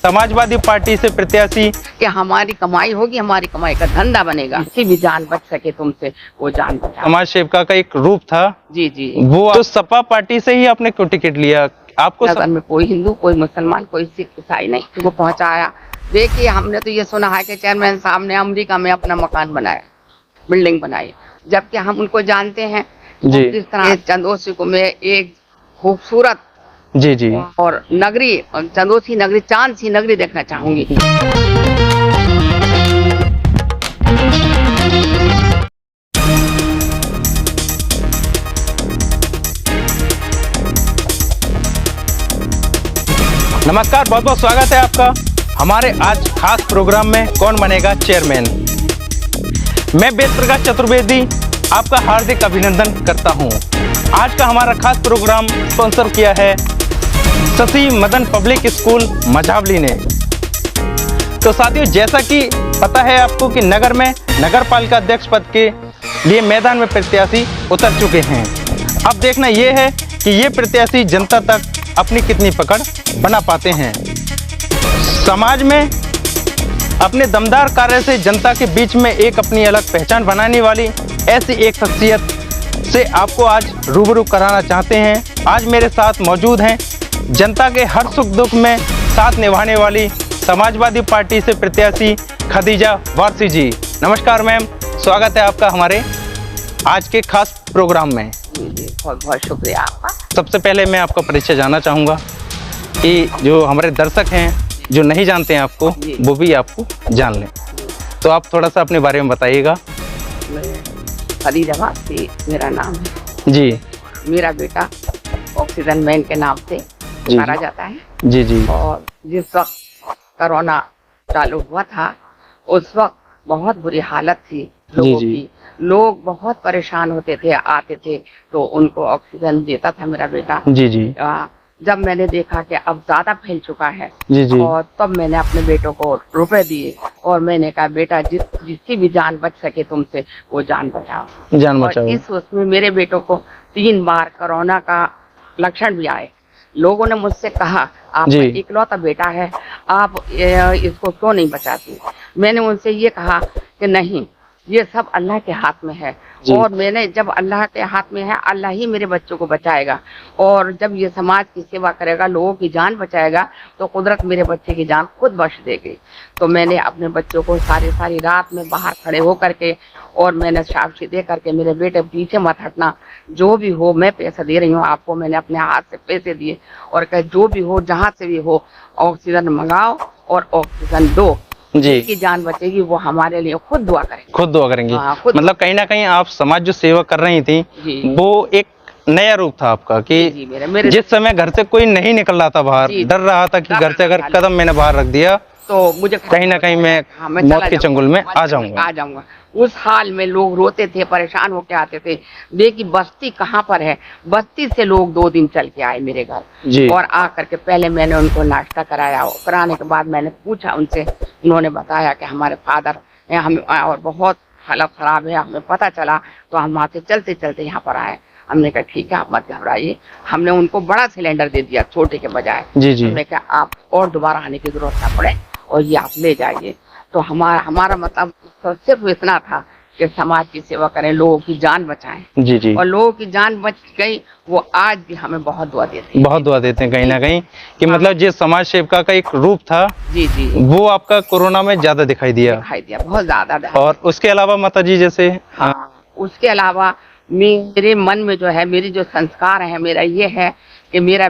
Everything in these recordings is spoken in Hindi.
समाजवादी पार्टी से प्रत्याशी कि हमारी कमाई होगी, हमारी कमाई का धंधा बनेगा, किसी भी जान बच सके तुमसे वो जान बचाओ। समाज सेविका का एक रूप था। जी जी। वो तो सपा पार्टी से ही आपने क्यों टिकट लिया? आपको नगर में कोई हिंदू, कोई मुसलमान, कोई सिख, ईसाई नहीं, वो पहुंचाया। देखिए, हमने तो ये सुना है कि चेयरमैन साहब ने अमेरिका में अपना मकान बनाया, बिल्डिंग बनाई, जबकि हम उनको जानते हैं जी। किस तरह चंदोसी को मैं एक खूबसूरत जी जी और नगरी, चंदोसी नगरी, चांद सी नगरी देखना चाहूंगी। नमस्कार, बहुत बहुत स्वागत है आपका हमारे आज खास प्रोग्राम में कौन बनेगा चेयरमैन। मैं वेद प्रकाश चतुर्वेदी आपका हार्दिक अभिनंदन करता हूं। आज का हमारा खास प्रोग्राम स्पॉन्सर किया है शशि मदन पब्लिक स्कूल मझावली ने। तो साथियों, जैसा कि पता है आपको कि नगर में नगर पालिका अध्यक्ष पद के लिए मैदान में प्रत्याशी उतर चुके हैं। अब देखना यह है कि ये प्रत्याशी जनता तक अपनी कितनी पकड़ बना पाते हैं। समाज में अपने दमदार कार्य से जनता के बीच में एक अपनी अलग पहचान बनाने वाली ऐसी एक शख्सियत से आपको आज रूबरू कराना चाहते हैं। आज मेरे साथ मौजूद हैं जनता के हर सुख दुख में साथ निभाने वाली समाजवादी पार्टी से प्रत्याशी खदीजा वारसी जी। नमस्कार मैम, स्वागत है आपका हमारे आज के खास प्रोग्राम में। बहुत बहुत शुक्रिया आपका। सबसे पहले मैं आपका परिचय जानना चाहूँगा कि जो हमारे दर्शक हैं जो नहीं जानते हैं आपको, वो भी आपको जान लें। तो आप थोड़ा सा अपने बारे में बताइएगा। खदीजा वारसी मेरा नाम है जी। मेरा बेटा ऑक्सीजन मैन के नाम से मारा जाता है। जी जी। और जिस वक्त कोरोना चालू हुआ था उस वक्त बहुत बुरी हालत थी लोगों की। लोग बहुत परेशान होते थे, आते थे तो उनको ऑक्सीजन देता था मेरा बेटा। जी जी। जब मैंने देखा कि अब ज्यादा फैल चुका है, जी जी। और तब मैंने अपने बेटों को रुपए दिए और मैंने कहा बेटा जिसकी भी जान बच सके तुमसे वो जान बचाओ, जान बचाओ। और इस उसमें मेरे बेटों को 3 बार कोरोना का लक्षण भी आए। लोगों ने मुझसे कहा आपका इकलौता बेटा है, आप इसको क्यों नहीं बचाती। मैंने उनसे ये कहा कि नहीं, ये सब अल्लाह के हाथ में है, और मैंने जब अल्लाह के हाथ में है, अल्लाह ही मेरे बच्चों को बचाएगा, और जब ये समाज की सेवा करेगा, लोगों की जान बचाएगा, तो कुदरत मेरे बच्चे की जान खुद बख्श देगी। तो मैंने अपने बच्चों को सारी रात में बाहर खड़े हो करके और मैंने शाबाशी दे करके, मेरे बेटे पीछे मत हटना, जो भी हो मैं पैसा दे रही हूँ आपको, मैंने अपने हाथ से पैसे दिए और कहा जो भी हो, जहाँ से भी हो, ऑक्सीजन मंगाओ और ऑक्सीजन दो, जिसकी जान बचेगी वो हमारे लिए खुद दुआ करेंगे। खुद दुआ करेंगी। मतलब कहीं ना कहीं आप समाज जो सेवा कर रही थी वो एक नया रूप था आपका कि मेरे जिस समय घर से कोई नहीं निकल रहा था बाहर, डर रहा था कि घर से अगर कदम मैंने बाहर रख दिया तो मुझे कहीं ना कहीं मैं मौत के चंगुल में आ जाऊंगा। उस हाल में लोग रोते थे, परेशान होके आते थे। देखिए बस्ती कहाँ पर है, बस्ती से लोग 2 दिन चल के आए मेरे घर, और आ करके पहले मैंने उनको नाश्ता कराया। कराने के बाद मैंने पूछा उनसे, उन्होंने बताया कि हमारे फादर हम और बहुत हालत खराब है, हमें पता चला तो हम वहाँ से चलते चलते यहाँ पर आए। हमने कहा ठीक है, आप मत घबराइए। हमने उनको बड़ा सिलेंडर दे दिया छोटे के बजाय। हमने कहा आप और दोबारा आने की जरूरत ना पड़े और ये आप ले जाइए। तो हमारा मतलब सिर्फ इतना था कि समाज की सेवा करें, लोगों की जान बचाएं। जी जी। और लोगों की जान बच गई, वो आज भी हमें बहुत दुआ देते हैं। बहुत दुआ देते हैं कहीं ना कहीं कि मतलब जो समाज सेविका का एक रूप था, जी जी, वो आपका कोरोना में ज्यादा दिखाई दिया बहुत ज्यादा। और उसके अलावा माता जी जैसे उसके अलावा मेरे मन में जो है, मेरी जो संस्कार है, मेरा ये है कि मेरे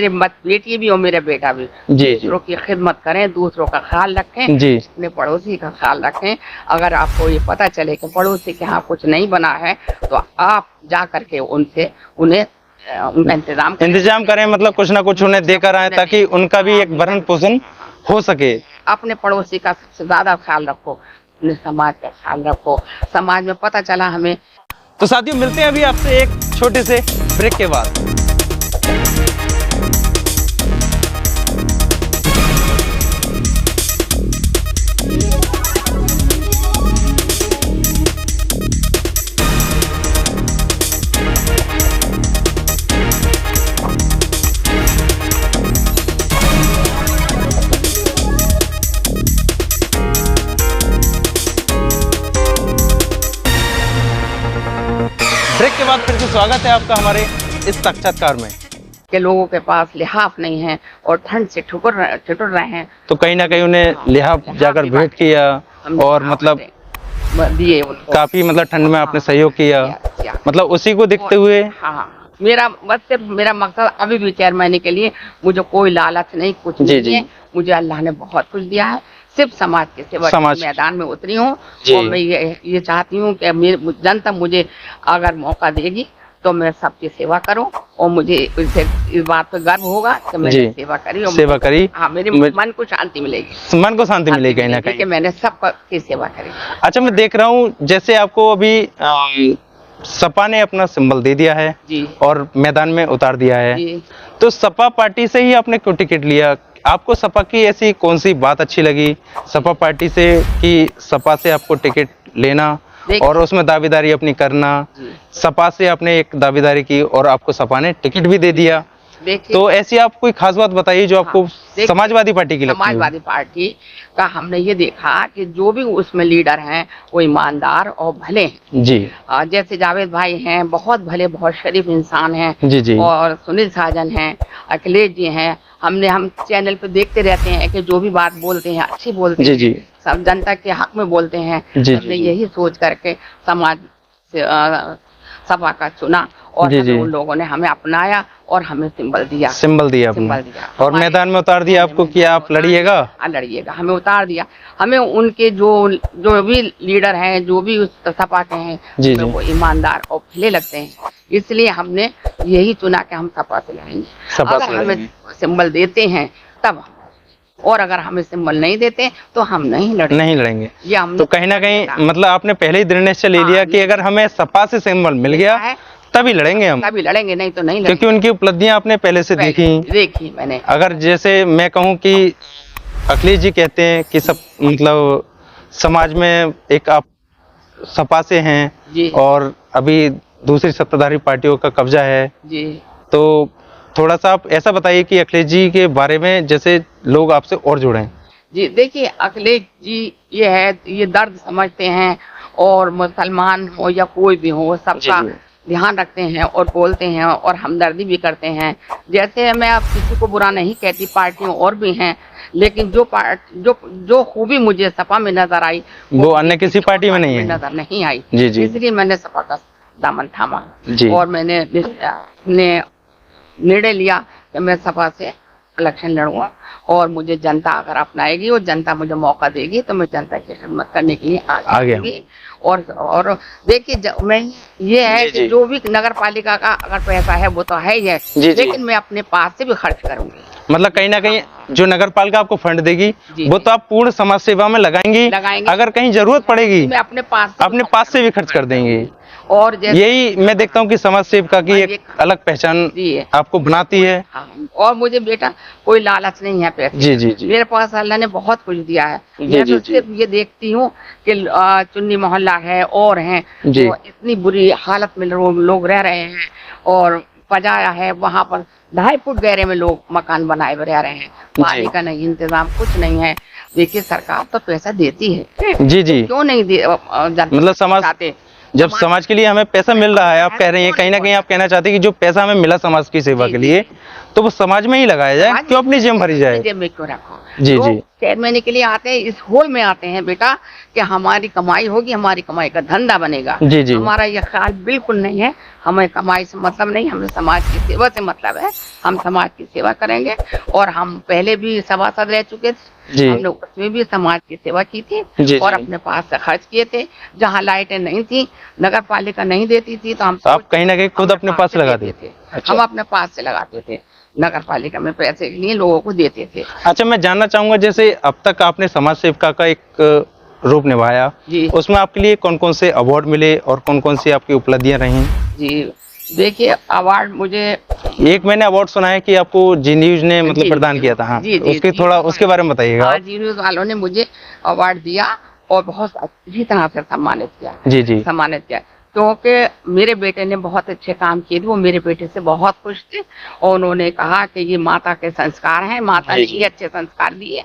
बेटी भी और मेरा बेटा भी दूसरों की खिदमत करें, दूसरों का ख्याल रखें, अपने पड़ोसी का ख्याल रखें। अगर आपको ये पता चले कि पड़ोसी के यहाँ कुछ नहीं बना है तो आप जा करके उनसे उनका इंतजाम करें, मतलब कुछ ना कुछ उन्हें देकर आए ताकि उनका भी एक भरण पोषण हो सके। अपने पड़ोसी का सबसे ज्यादा ख्याल रखो, अपने समाज का ख्याल रखो। समाज में पता चला हमें। तो साथियों, मिलते हैं अभी आपसे एक छोटे से ब्रेक के बाद। से स्वागत है आपका हमारे इस साक्षात्कार में। के लोगों के पास लिहाफ नहीं है और ठंड से ठिठुर रहे हैं, तो कहीं ना कहीं उन्हें लिहाफ जाकर भेंट किया और मतलब दिए उनको, काफी मतलब ठंड में आपने सहयोग किया, मतलब उसी को देखते हुए। हाँ, मेरा बस सिर्फ मेरा मकसद अभी भी चेयरमैन के लिए मुझे कोई लालच नहीं, कुछ नहीं है। मुझे अल्लाह ने बहुत कुछ दिया है, सिर्फ समाज की सेवा के मैदान में उतरी हूँ। और मैं ये चाहती हूँ कि जनता मुझे अगर मौका देगी तो मैं सबकी सेवा करूं, और मुझे इस बात पर गर्व होगा कि मैंने सेवा करी। हाँ, मेरे मन को शांति मिलेगी, मन को शांति मिलेगी कहीं ना कहीं कि मैंने सबकी सेवा करी। अच्छा, मैं देख रहा हूँ जैसे आपको अभी सपा ने अपना सिंबल दे दिया है जी, और मैदान में उतार दिया है जी। तो सपा पार्टी से ही आपने क्यों टिकट लिया? आपको सपा की ऐसी कौन सी बात अच्छी लगी सपा पार्टी से कि सपा से आपको टिकट लेना और उसमें दावेदारी अपनी करना? सपा से आपने एक दावेदारी की और आपको सपा ने टिकट भी दे दिया, तो ऐसी आप कोई खास बात बताइए जो आपको समाजवादी पार्टी की लगती है? समाजवादी पार्टी का हमने ये देखा कि जो भी उसमें लीडर हैं वो ईमानदार और भले हैं जी। जैसे जावेद भाई हैं, बहुत भले, बहुत शरीफ इंसान हैं जी जी। और सुनील साजन हैं, अखिलेश जी हैं। हम चैनल पे देखते रहते हैं कि जो भी बात बोलते हैं अच्छी बोलते हैं, जी। सब जनता के हक में बोलते हैं। हमने यही सोच करके समाज से सपा का चुना और उन लोगों ने हमें अपनाया और हमें सिंबल दिया और मैदान में उतार दिया आपको कि आप लड़िएगा। हमें उतार दिया। हमें उनके जो भी लीडर हैं, जो भी उस सपा के हैं, वो ईमानदार और भले लगते हैं, इसलिए हमने यही चुना कि हम सपा से लड़ेंगे। अगर हमें सिंबल देते हैं तब, और अगर हमें सिंबल नहीं देते तो हम नहीं लड़ेंगे। ये हम तो कहीं ना कहीं मतलब आपने पहले ही दृढ़ निश्चय ले लिया कि अगर हमें सपा से सिंबल मिल गया तभी लड़ेंगे हम, तभी लड़ेंगे, नहीं तो नहीं लड़ेंगे। क्योंकि उनकी उपलब्धियां आपने पहले से देखी मैंने। अगर जैसे मैं कहूँ कि अखिलेश जी कहते हैं कि सब मतलब समाज में एक आप सपा से हैं और अभी दूसरी सत्ताधारी पार्टियों का कब्जा है जी, तो थोड़ा सा आप ऐसा बताइए कि अखिलेश जी के बारे में जैसे लोग आपसे और जुड़ें। जी देखिए, अखिलेश जी ये दर्द समझते हैं और मुसलमान हो या कोई भी हो सबका ध्यान रखते हैं और बोलते हैं और हमदर्दी भी करते हैं। जैसे मैं अब किसी को बुरा नहीं कहती, पार्टियों और भी हैं, लेकिन जो खूबी मुझे सपा में नजर आई वो अन्य किसी पार्टी में नजर नहीं आई। जी। इसलिए मैंने सपा का दामन थामा और मैंने निर्णय लिया कि मैं सपा से इलेक्शन लड़ूंगा और मुझे जनता अगर अपनाएगी और जनता मुझे मौका देगी तो मैं जनता की खिदमत करने के लिए आगे आऊंगी। और देखिए, मैं ये है कि जो भी नगर पालिका का अगर पैसा है वो तो है ही है, लेकिन मैं अपने पास से भी खर्च करूंगी। मतलब कहीं ना कहीं जो नगर पालिका आपको फंड देगी वो तो आप पूर्ण समाज सेवा में लगाएंगी। अगर कहीं जरूरत पड़ेगी मैं अपने पास से भी खर्च कर देंगे। और यही मैं देखता हूँ कि समाज सेविका की एक अलग पहचान आपको बनाती है। और मुझे बेटा कोई लालच नहीं है पैसे। जी। मेरे पास अल्लाह ने बहुत कुछ दिया है। मैं तो सिर्फ ये देखती हूँ कि चुन्नी मोहल्ला है और हैं तो इतनी बुरी हालत में लोग रह रहे हैं और पजाया है, वहाँ पर 2.5 फुट गहरे में लोग मकान बनाए रह रहे हैं, पानी का नहीं इंतजाम, कुछ नहीं है। देखिए, सरकार तो पैसा देती है। जी क्यों नहीं दे? मतलब समाज, जब समाज के लिए हमें पैसा मिल रहा है, आप कह रहे हैं कहीं ना कहीं आप कहना चाहते हैं कि जो पैसा हमें मिला समाज की सेवा के लिए तो वो समाज में ही लगाया जाए, क्यों अपनी जेब भरी जाए? जेब में क्यों रखो? जी। चेयरमैन के लिए आते हैं, इस होल में आते हैं बेटा कि हमारी कमाई होगी, हमारी कमाई का धंधा बनेगा। जी। हमारा यह ख्याल बिल्कुल नहीं है। हमें कमाई से मतलब नहीं, हमें समाज की सेवा से मतलब है। हम समाज की सेवा करेंगे और हम पहले भी सभासद रह चुके थे, हमने उसमें भी समाज की सेवा की थी और अपने पास से खर्च किए थे। जहाँ लाइटें नहीं थी, नगर पालिका नहीं देती थी, तो हम आप कहीं ना कहीं खुद अपने पास से लगाते थे। हम अपने पास से लगाते थे, नगर पालिका में पैसे के लिए लोगों को देते थे। अच्छा, मैं जानना चाहूंगा जैसे अब तक आपने समाज सेविका का एक रूप निभाया, उसमें आपके लिए कौन कौन से अवार्ड मिले और कौन कौन सी आपकी उपलब्धियां रही? जी देखिए, अवार्ड मुझे एक मैंने अवार्ड सुना है कि आपको जी न्यूज ने मतलब प्रदान किया था। हाँ, उसके थोड़ा उसके बारे में बताइएगा। जी न्यूज वालों ने मुझे अवार्ड दिया और बहुत अच्छी तरह से सम्मानित किया। जी सम्मानित किया क्योंकि मेरे बेटे ने बहुत अच्छे काम किए थे। वो मेरे बेटे से बहुत खुश थे और उन्होंने कहा कि ये माता के संस्कार हैं, माता ने ये अच्छे संस्कार दिए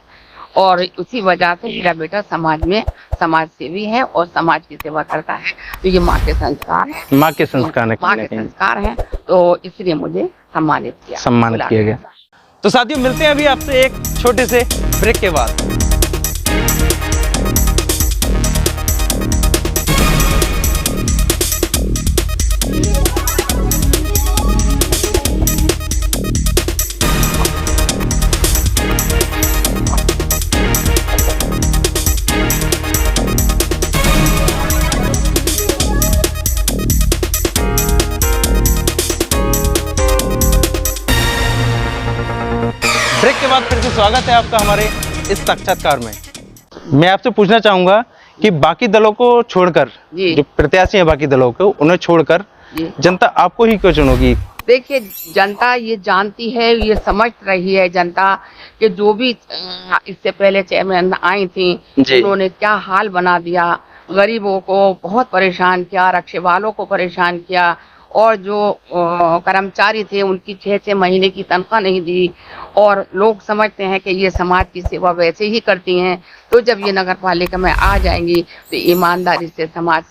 और उसी वजह से मेरा बेटा समाज में समाज सेवी है और समाज की सेवा करता है। तो ये माँ के संस्कार है, माँ के संस्कार माँ के संस्कार हैं, तो इसलिए मुझे सम्मानित किया गया। तो साथियों, मिलते हैं अभी आपसे एक छोटे से ब्रेक के बाद। ब्रेक के बाद फिर से स्वागत है आपका हमारे इस साक्षात्कार में। मैं आपसे पूछना चाहूंगा कि बाकी दलों को छोड़कर, जो प्रत्याशी हैं बाकी दलों को, उन्हें छोड़कर जनता आपको ही क्यों चुनेगी? देखिए, जनता ये जानती है, ये समझ रही है जनता कि जो भी इससे पहले चेयरमैन आई थी उन्होंने क्या हाल बना दिया, गरीबों को बहुत परेशान किया, रक्षे वालों को परेशान किया, और जो कर्मचारी थे उनकी 6-6 महीने की तनख्वाह नहीं दी। और लोग समझते हैं कि ये समाज की सेवा वैसे ही करती हैं, तो जब ये नगर पालिका में आ जाएंगी तो ईमानदारी से समाज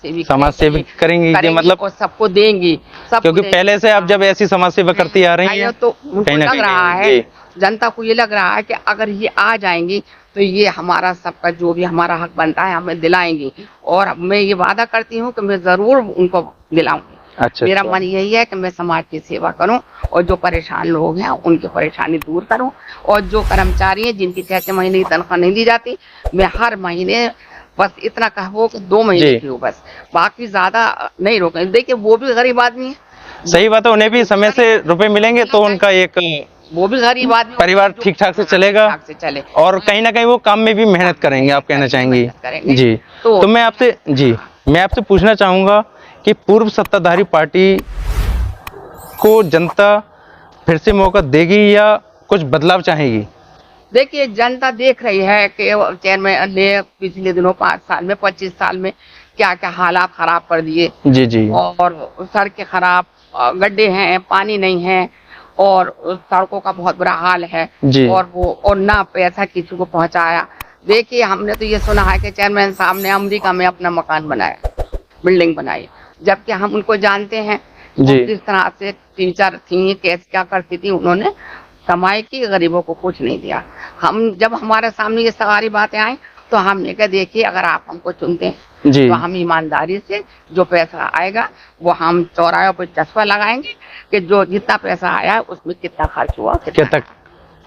सेवी करेंगी मतलब, और सबको देंगी। क्योंकि पहले से आप जब ऐसी समाज सेवा करती आ रही हैं, तो उनको लग रहा है, जनता को ये लग रहा है कि अगर ये आ जाएंगी तो ये हमारा सबका जो भी हमारा हक बनता है हमें दिलाएंगी। और मैं ये वादा करती हूँ कि मैं जरूर उनको दिलाऊंगी। मेरा मन यही है कि मैं समाज की सेवा करूं और जो परेशान लोग हैं उनकी परेशानी दूर करूं। और जो कर्मचारी हैं जिनकी 6-6 महीने की तनख्वाह नहीं दी जाती, मैं हर महीने बस इतना कहो कि 2 महीने की हो, बस बाकी ज्यादा नहीं रोके। देखिए, वो भी गरीब आदमी है। सही बात है, उन्हें भी समय से रुपए मिलेंगे तो उनका एक, वो भी गरीब आदमी, परिवार ठीक ठाक से चलेगा, और कहीं ना कहीं वो काम में भी मेहनत करेंगे, आप कहना चाहेंगी जी। तो मैं आपसे पूछना चाहूंगा कि पूर्व सत्ताधारी पार्टी को जनता फिर से मौका देगी या कुछ बदलाव चाहेगी? देखिए, जनता देख रही है कि चेयरमैन ने पिछले दिनों 5 साल में 25 साल में क्या क्या हालात खराब कर दिए। जी। और सड़कें खराब, गड्ढे हैं, पानी नहीं है, और सड़कों का बहुत बुरा हाल है। और ना पैसा किसी को पहुंचाया। देखिए, हमने तो ये सुना है कि चेयरमैन साहब ने अमेरिका में अपना मकान बनाया, बिल्डिंग बनाई, जबकि हम उनको जानते हैं किस तरह से टीचर थी, कैसे क्या करती थी। उन्होंने कमाई की, गरीबों को कुछ नहीं दिया। हम जब हमारे सामने ये सारी बातें आई तो हमने कहा, देखिए, अगर आप हमको चुनते हैं तो हम ईमानदारी से जो पैसा आएगा वो हम चौराहे पर चस्पा लगाएंगे कि जो जितना पैसा आया उसमें कितना खर्च हुआ, कितना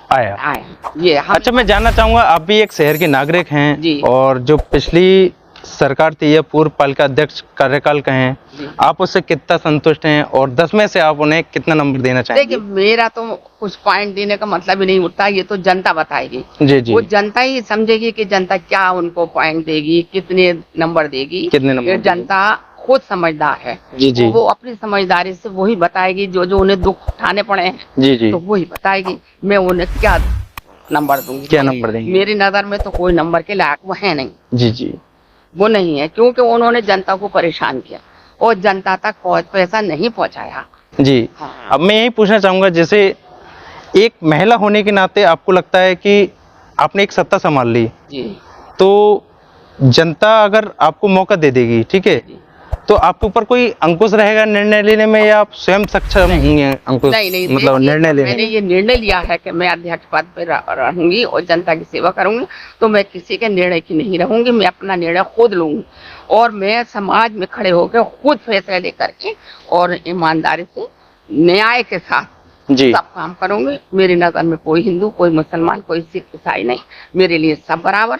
आया। ये अच्छा, मैं जानना चाहूंगा, आप भी एक शहर के नागरिक हैं और जो पिछली सरकार थी या पूर्व पालिका अध्यक्ष कार्यकाल का हैं, आप उससे कितना संतुष्ट हैं और 10 में से आप उन्हें कितना नंबर देना चाहेंगे? देखिए, मेरा तो कुछ पॉइंट देने का मतलब ही नहीं उठता, ये तो जनता बताएगी। जी। वो जनता ही समझेगी कि जनता क्या उनको पॉइंट देगी, कितने नंबर देगी। जनता खुद समझदार है। जी। वो अपनी समझदारी से वही बताएगी, जो उन्हें दुख उठाने पड़े हैं। जी। तो वही बताएगी, मैं उन्हें क्या नंबर दूंगी, क्या नंबर देंगी। मेरी नजर में तो कोई नंबर के लायक वो है नहीं। जी, वो नहीं है, क्योंकि उन्होंने जनता को परेशान किया और जनता तक पैसा नहीं पहुंचाया। जी। अब मैं यही पूछना चाहूंगा, जैसे एक महिला होने के नाते आपको लगता है कि आपने एक सत्ता संभाल ली जी, तो जनता अगर आपको मौका दे देगी, ठीक है, तो आपके ऊपर कोई अंकुश रहेगा निर्णय लेने में, या आप स्वयं सक्षम होंगे अंकुश? नहीं, मतलब निर्णय लेने। मैंने ये निर्णय लिया है कि मैं अध्यक्ष पद पर रहूंगी और जनता की सेवा करूंगी, तो मैं किसी के निर्णय की नहीं रहूंगी। मैं अपना निर्णय खुद लूंगी और मैं समाज में खड़े होकर खुद फैसले लेकर के और ईमानदारी से न्याय के साथ सब काम करूंगी। मेरी नजर में कोई हिंदू, कोई मुसलमान, कोई सिख, ईसाई नहीं, मेरे लिए सब बराबर।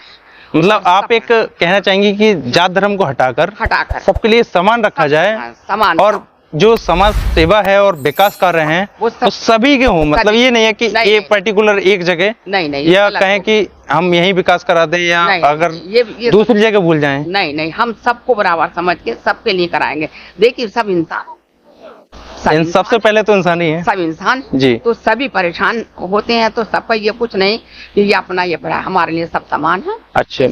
मतलब आप एक कहना चाहेंगे कि जात धर्म को हटाकर सबके लिए समान रखा जाए, समान, और जो समाज सेवा है और विकास कर रहे हैं वो सभी के हों। मतलब ये नहीं है कि ये पर्टिकुलर एक जगह नहीं, या कहें कि हम यही विकास करा दें या अगर ये दूसरी जगह भूल जाएं। नहीं, हम सबको बराबर समझ के सबके लिए कराएंगे। देखिए, सब इंसान, सबसे पहले तो इंसान ही है। सब इंसान जी। तो सभी परेशान होते हैं, तो सबका ये कुछ नहीं कि ये अपना ये बड़ा, हमारे लिए सब समान है। अच्छा,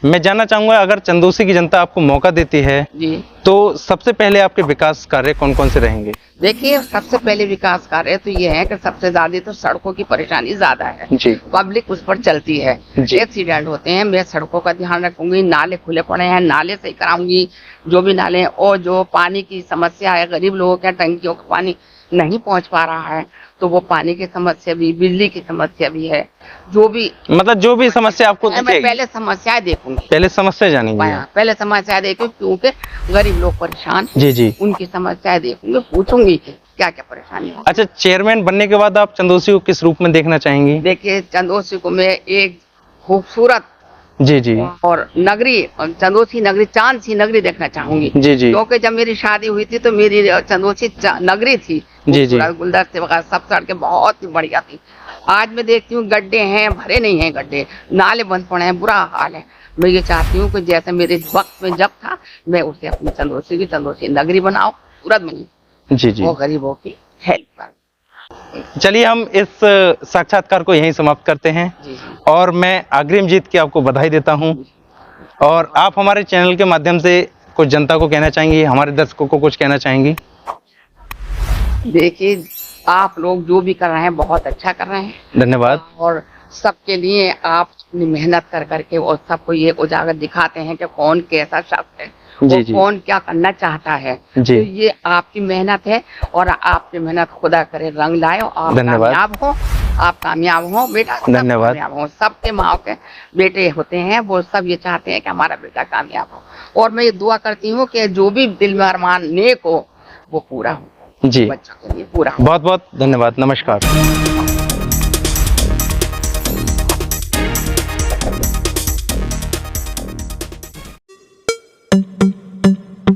मैं जानना चाहूंगा, अगर चंदौसी की जनता आपको मौका देती है जी, तो सबसे पहले आपके विकास कार्य कौन कौन से रहेंगे? देखिए सबसे पहले विकास कार्य तो ये है कि सबसे ज्यादा तो सड़कों की परेशानी ज्यादा है जी। पब्लिक उस पर चलती है, एक्सीडेंट होते हैं। मैं सड़कों का ध्यान रखूंगी, नाले खुले पड़े हैं नाले सही कराऊंगी, जो भी नाले हैं। और जो पानी की समस्या है, गरीब लोगों के टंकियों का पानी नहीं पहुंच पा रहा है, तो वो पानी की समस्या भी, बिजली की समस्या भी है। जो भी मतलब जो भी समस्या आपको मैं पहले समस्याएं देखूंगी, पहले समस्या जानेंगे। पहले समस्याएं देखूंगी, क्योंकि गरीब लोग परेशान, जी, उनकी समस्याएं देखूंगी, पूछूंगी क्या क्या परेशानी है। अच्छा, चेयरमैन बनने के बाद आप चंदौसी को किस रूप में देखना चाहेंगी? देखिए चंदौसी को मैं एक खूबसूरत जी और नगरी, चंदौसी नगरी, चांद सी नगरी देखना चाहूंगी। जी, क्योंकि जब मेरी शादी हुई थी तो मेरी चंदौसी नगरी थी। जी, गुलदस्ते वगैरह सब सड़कें बहुत ही बढ़िया थी। आज मैं देखती हूँ गड्ढे हैं, भरे नहीं हैं गड्ढे, नाले बंद पड़े हैं, बुरा हाल है। मैं ये चाहती हूँ कि जैसे मेरे वक्त में जब था, मैं उसे अपनी चंदौसी नगरी बनाओ, सूरत बनी। जी, वो गरीबों की हेल्प कर। चलिए, हम इस साक्षात्कार को यहीं समाप्त करते हैं। जी। और मैं अग्रिम जीत की आपको बधाई देता हूं। और आप हमारे चैनल के माध्यम से कुछ जनता को कहना चाहेंगी, हमारे दर्शकों को कुछ कहना चाहेंगी? देखिए, आप लोग जो भी कर रहे हैं बहुत अच्छा कर रहे हैं, धन्यवाद। और सबके लिए आप अपनी मेहनत कर करके और सबको ये उजागर दिखाते हैं कि कौन कैसा शख्स है, जी, कौन क्या करना चाहता है। तो ये आपकी मेहनत है, और आपकी मेहनत खुदा करे रंग लाए, और आप कामयाब हो, आप कामयाब हो बेटा। धन्यवाद। कामयाब हो, सबके माँ के बेटे होते हैं, वो सब ये चाहते हैं कि हमारा बेटा कामयाब हो। और मैं ये दुआ करती हूँ कि जो भी दिल में अरमान नेक हो वो पूरा हो, जी, बच्चों के लिए पूरा हो। बहुत बहुत धन्यवाद, नमस्कार।